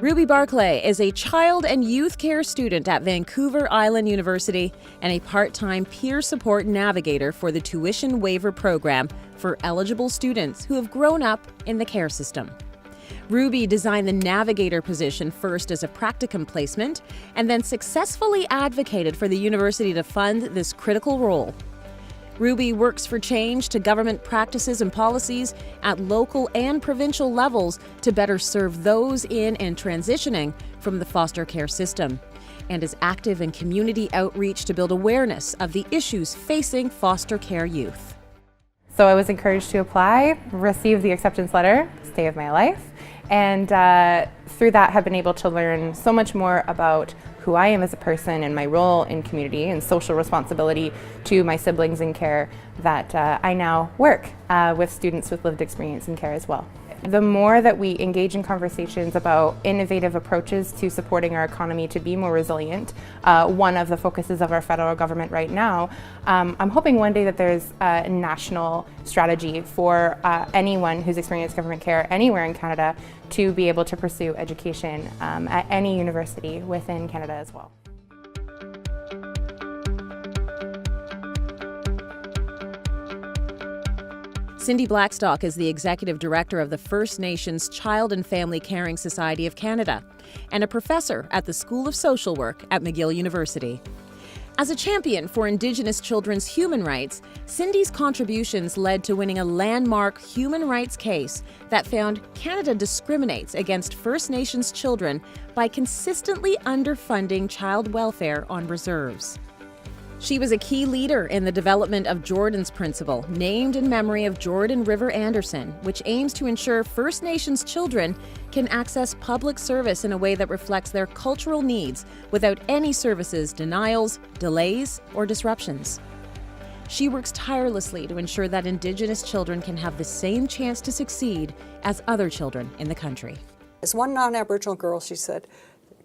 Ruby Barclay is a child and youth care student at Vancouver Island University and a part-time peer support navigator for the tuition waiver program for eligible students who have grown up in the care system. Ruby designed the navigator position first as a practicum placement and then successfully advocated for the university to fund this critical role. Ruby works for change to government practices and policies at local and provincial levels to better serve those in and transitioning from the foster care system, and is active in community outreach to build awareness of the issues facing foster care youth. So I was encouraged to apply, receive the acceptance letter, stay of my life, and through that have been able to learn so much more about who I am as a person and my role in community and social responsibility to my siblings in care, that I now work with students with lived experience in care as well. The more that we engage in conversations about innovative approaches to supporting our economy to be more resilient, one of the focuses of our federal government right now, I'm hoping one day that there's a national strategy for anyone who's experienced government care anywhere in Canada to be able to pursue education at any university within Canada as well. Cindy Blackstock is the Executive Director of the First Nations Child and Family Caring Society of Canada and a professor at the School of Social Work at McGill University. As a champion for Indigenous children's human rights, Cindy's contributions led to winning a landmark human rights case that found Canada discriminates against First Nations children by consistently underfunding child welfare on reserves. She was a key leader in the development of Jordan's Principle, named in memory of Jordan River Anderson, which aims to ensure First Nations children can access public service in a way that reflects their cultural needs without any services denials, delays, or disruptions. She works tirelessly to ensure that Indigenous children can have the same chance to succeed as other children in the country. As one non-Aboriginal girl, she said,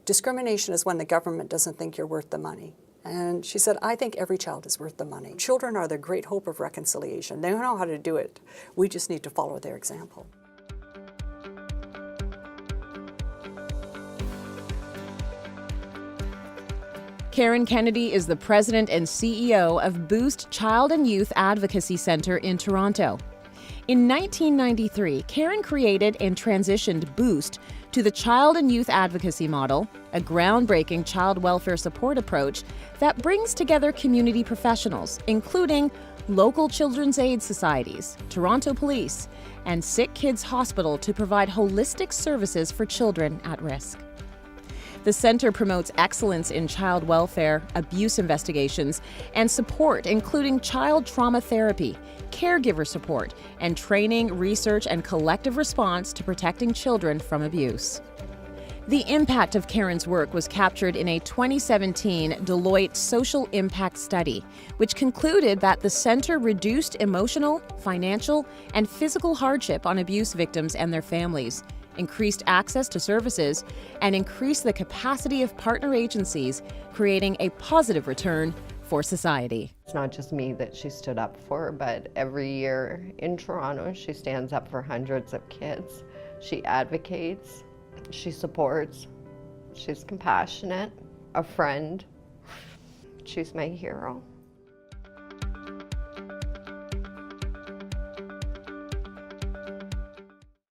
discrimination is when the government doesn't think you're worth the money. And she said, I think every child is worth the money. Children are the great hope of reconciliation. They know how to do it. We just need to follow their example. Karen Kennedy is the president and CEO of Boost Child and Youth Advocacy Centre in Toronto. In 1993, Karen created and transitioned Boost to the Child and Youth Advocacy Model, a groundbreaking child welfare support approach that brings together community professionals, including local children's aid societies, Toronto Police, and Sick Kids Hospital to provide holistic services for children at risk. The center promotes excellence in child welfare, abuse investigations, and support, including child trauma therapy, caregiver support, and training, research, and collective response to protecting children from abuse. The impact of Karen's work was captured in a 2017 Deloitte Social Impact Study, which concluded that the center reduced emotional, financial, and physical hardship on abuse victims and their families, increased access to services, and increased the capacity of partner agencies, creating a positive return for society. It's not just me that she stood up for, but every year in Toronto, she stands up for hundreds of kids. She advocates, she supports, she's compassionate, a friend. She's my hero.